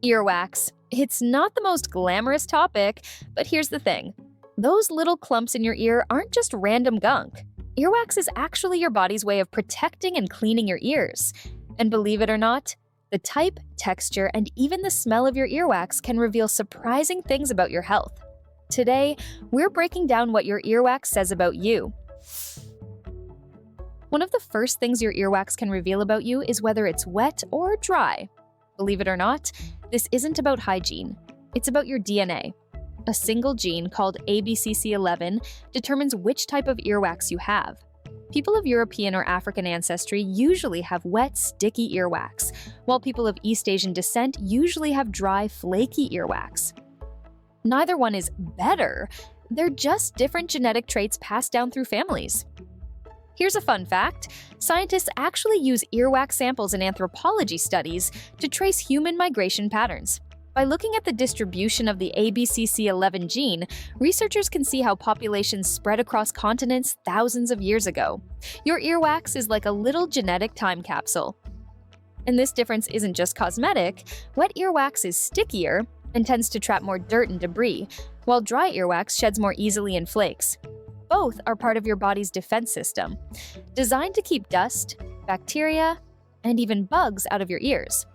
Earwax. It's not the most glamorous topic, but here's the thing. Those little clumps in your ear aren't just random gunk. Earwax is actually your body's way of protecting and cleaning your ears. And believe it or not, the type, texture, and even the smell of your earwax can reveal surprising things about your health. Today, we're breaking down what your earwax says about you. One of the first things your earwax can reveal about you is whether it's wet or dry. Believe it or not, this isn't about hygiene. It's about your DNA. A single gene called ABCC11 determines which type of earwax you have. People of European or African ancestry usually have wet, sticky earwax, while people of East Asian descent usually have dry, flaky earwax. Neither one is better, they're just different genetic traits passed down through families. Here's a fun fact. Scientists actually use earwax samples in anthropology studies to trace human migration patterns. By looking at the distribution of the ABCC11 gene, researchers can see how populations spread across continents thousands of years ago. Your earwax is like a little genetic time capsule. And this difference isn't just cosmetic. Wet earwax is stickier and tends to trap more dirt and debris, while dry earwax sheds more easily in flakes. Both are part of your body's defense system, designed to keep dust, bacteria, and even bugs out of your ears.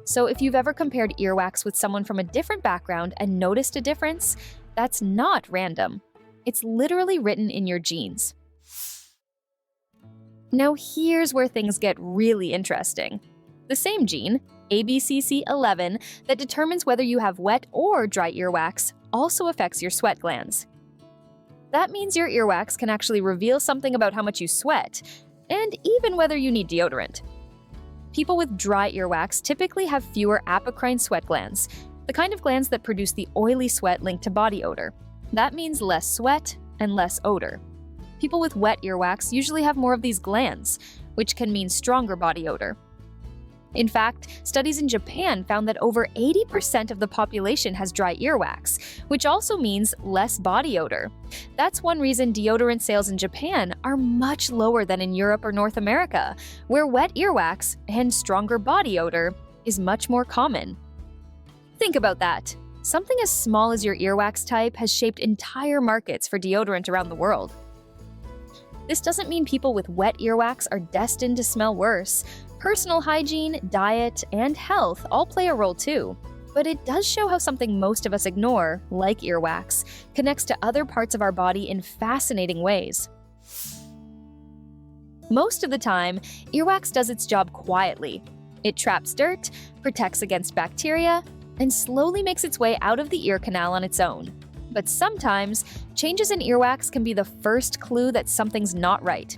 So if you've ever compared earwax with someone from a different background and noticed a difference, that's not random. It's literally written in your genes. Now here's where things get really interesting. The same gene, ABCC11, that determines whether you have wet or dry earwax, also affects your sweat glands. That means your earwax can actually reveal something about how much you sweat, and even whether you need deodorant. People with dry earwax typically have fewer apocrine sweat glands, the kind of glands that produce the oily sweat linked to body odor. That means less sweat and less odor. People with wet earwax usually have more of these glands, which can mean stronger body odor. In fact, studies in Japan found that over 80% of the population has dry earwax, which also means less body odor. That's one reason deodorant sales in Japan are much lower than in Europe or North America, where wet earwax and stronger body odor is much more common. Think about that. Something as small as your earwax type has shaped entire markets for deodorant around the world. This doesn't mean people with wet earwax are destined to smell worse. Personal hygiene, diet, and health all play a role too. But it does show how something most of us ignore, like earwax, connects to other parts of our body in fascinating ways. Most of the time, earwax does its job quietly. It traps dirt, protects against bacteria, and slowly makes its way out of the ear canal on its own. But sometimes, changes in earwax can be the first clue that something's not right.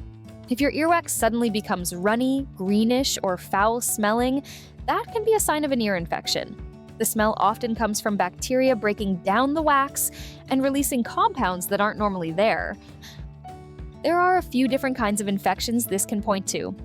If your earwax suddenly becomes runny, greenish, or foul-smelling, that can be a sign of an ear infection. The smell often comes from bacteria breaking down the wax and releasing compounds that aren't normally there. There are a few different kinds of infections this can point to.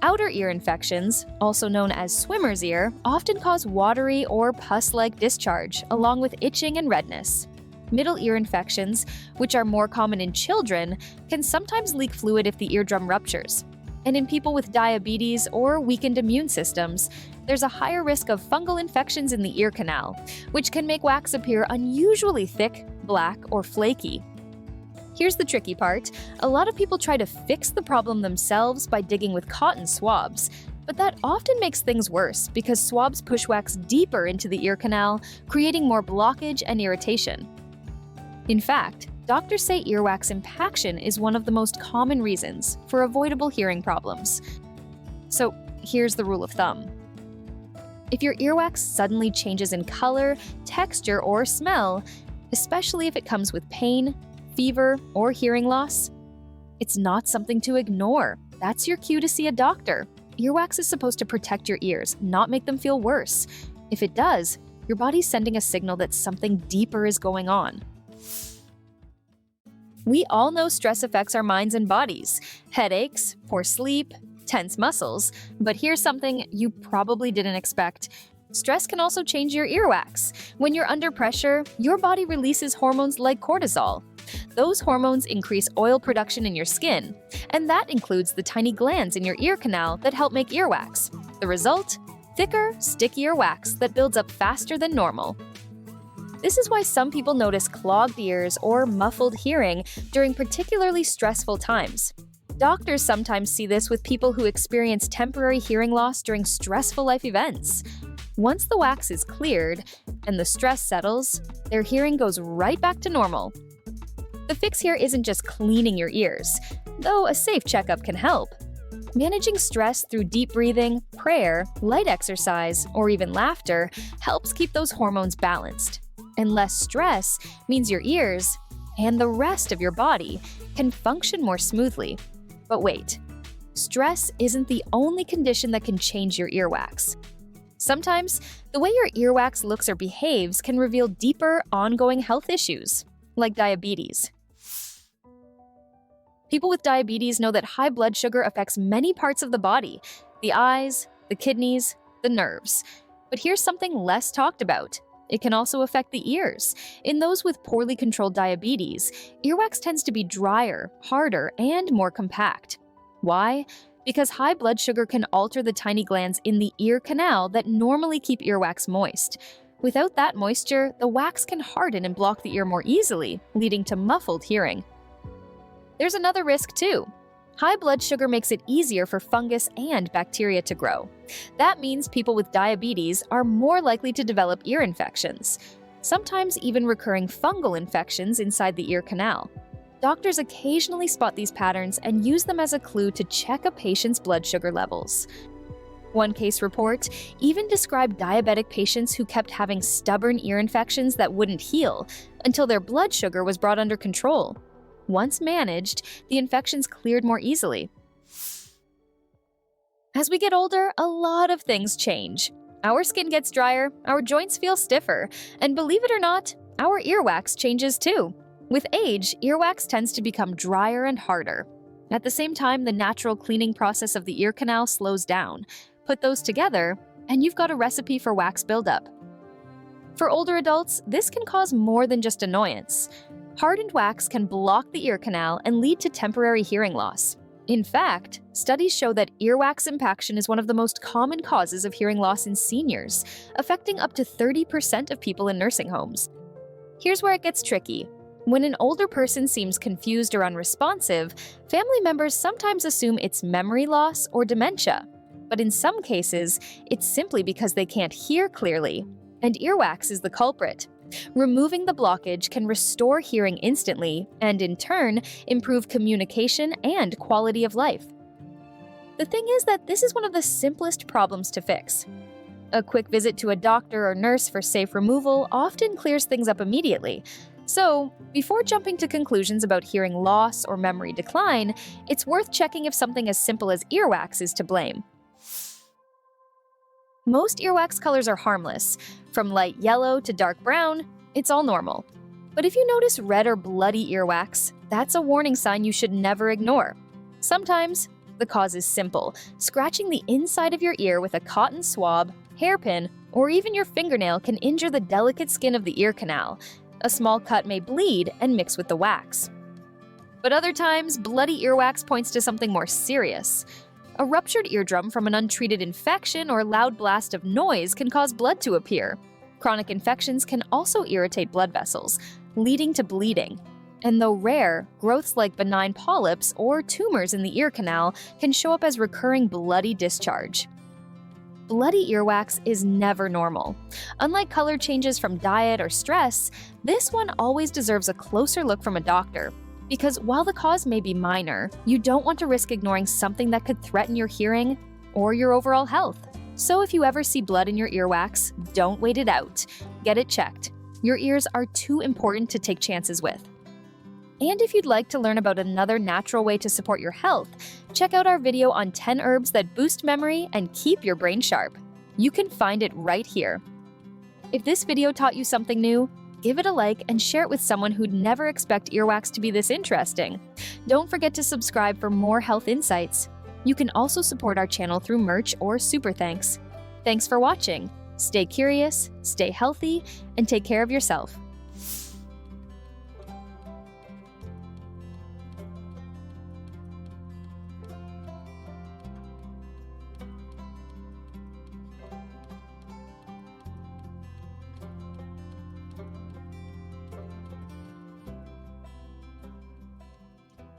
Outer ear infections, also known as swimmer's ear, often cause watery or pus-like discharge, along with itching and redness. Middle ear infections, which are more common in children, can sometimes leak fluid if the eardrum ruptures. And in people with diabetes or weakened immune systems, there's a higher risk of fungal infections in the ear canal, which can make wax appear unusually thick, black, or flaky. Here's the tricky part. A lot of people try to fix the problem themselves by digging with cotton swabs, but that often makes things worse because swabs push wax deeper into the ear canal, creating more blockage and irritation. In fact, doctors say earwax impaction is one of the most common reasons for avoidable hearing problems. So here's the rule of thumb. If your earwax suddenly changes in color, texture, or smell, especially if it comes with pain, fever, or hearing loss, it's not something to ignore. That's your cue to see a doctor. Earwax is supposed to protect your ears, not make them feel worse. If it does, your body's sending a signal that something deeper is going on. We all know stress affects our minds and bodies. Headaches, poor sleep, tense muscles. But here's something you probably didn't expect. Stress can also change your earwax. When you're under pressure, your body releases hormones like cortisol. Those hormones increase oil production in your skin, and that includes the tiny glands in your ear canal that help make earwax. The result? thicker, stickier wax that builds up faster than normal. This is why some people notice clogged ears or muffled hearing during particularly stressful times. Doctors sometimes see this with people who experience temporary hearing loss during stressful life events. Once the wax is cleared and the stress settles, their hearing goes right back to normal. The fix here isn't just cleaning your ears, though a safe checkup can help. Managing stress through deep breathing, prayer, light exercise, or even laughter helps keep those hormones balanced. And less stress means your ears, and the rest of your body, can function more smoothly. But wait, stress isn't the only condition that can change your earwax. Sometimes, the way your earwax looks or behaves can reveal deeper, ongoing health issues, like diabetes. People with diabetes know that high blood sugar affects many parts of the body: the eyes, the kidneys, the nerves. But here's something less talked about. It can also affect the ears. In those with poorly controlled diabetes, earwax tends to be drier, harder, and more compact. Why? Because high blood sugar can alter the tiny glands in the ear canal that normally keep earwax moist. Without that moisture, the wax can harden and block the ear more easily, leading to muffled hearing. There's another risk too. High blood sugar makes it easier for fungus and bacteria to grow. That means people with diabetes are more likely to develop ear infections, sometimes even recurring fungal infections inside the ear canal. Doctors occasionally spot these patterns and use them as a clue to check a patient's blood sugar levels. One case report even described diabetic patients who kept having stubborn ear infections that wouldn't heal until their blood sugar was brought under control. Once managed, the infections cleared more easily. As we get older, a lot of things change. Our skin gets drier, our joints feel stiffer, and believe it or not, our earwax changes too. With age, earwax tends to become drier and harder. At the same time, the natural cleaning process of the ear canal slows down. Put those together, and you've got a recipe for wax buildup. For older adults, this can cause more than just annoyance. Hardened wax can block the ear canal and lead to temporary hearing loss. In fact, studies show that earwax impaction is one of the most common causes of hearing loss in seniors, affecting up to 30% of people in nursing homes. Here's where it gets tricky. When an older person seems confused or unresponsive, family members sometimes assume it's memory loss or dementia. But in some cases, it's simply because they can't hear clearly, and earwax is the culprit. Removing the blockage can restore hearing instantly and, in turn, improve communication and quality of life. The thing is that this is one of the simplest problems to fix. A quick visit to a doctor or nurse for safe removal often clears things up immediately. So, before jumping to conclusions about hearing loss or memory decline, it's worth checking if something as simple as earwax is to blame. Most earwax colors are harmless. From light yellow to dark brown, it's all normal. But if you notice red or bloody earwax, that's a warning sign you should never ignore. Sometimes, the cause is simple. Scratching the inside of your ear with a cotton swab, hairpin, or even your fingernail can injure the delicate skin of the ear canal. A small cut may bleed and mix with the wax. But other times, bloody earwax points to something more serious. A ruptured eardrum from an untreated infection or loud blast of noise can cause blood to appear. Chronic infections can also irritate blood vessels, leading to bleeding. And though rare, growths like benign polyps or tumors in the ear canal can show up as recurring bloody discharge. Bloody earwax is never normal. Unlike color changes from diet or stress, this one always deserves a closer look from a doctor. Because while the cause may be minor, you don't want to risk ignoring something that could threaten your hearing or your overall health. So if you ever see blood in your earwax, don't wait it out. Get it checked. Your ears are too important to take chances with. And if you'd like to learn about another natural way to support your health, check out our video on 10 herbs that boost memory and keep your brain sharp. You can find it right here. If this video taught you something new, give it a like and share it with someone who'd never expect earwax to be this interesting. Don't forget to subscribe for more health insights. You can also support our channel through merch or super thanks. Thanks for watching. Stay curious, stay healthy, and take care of yourself.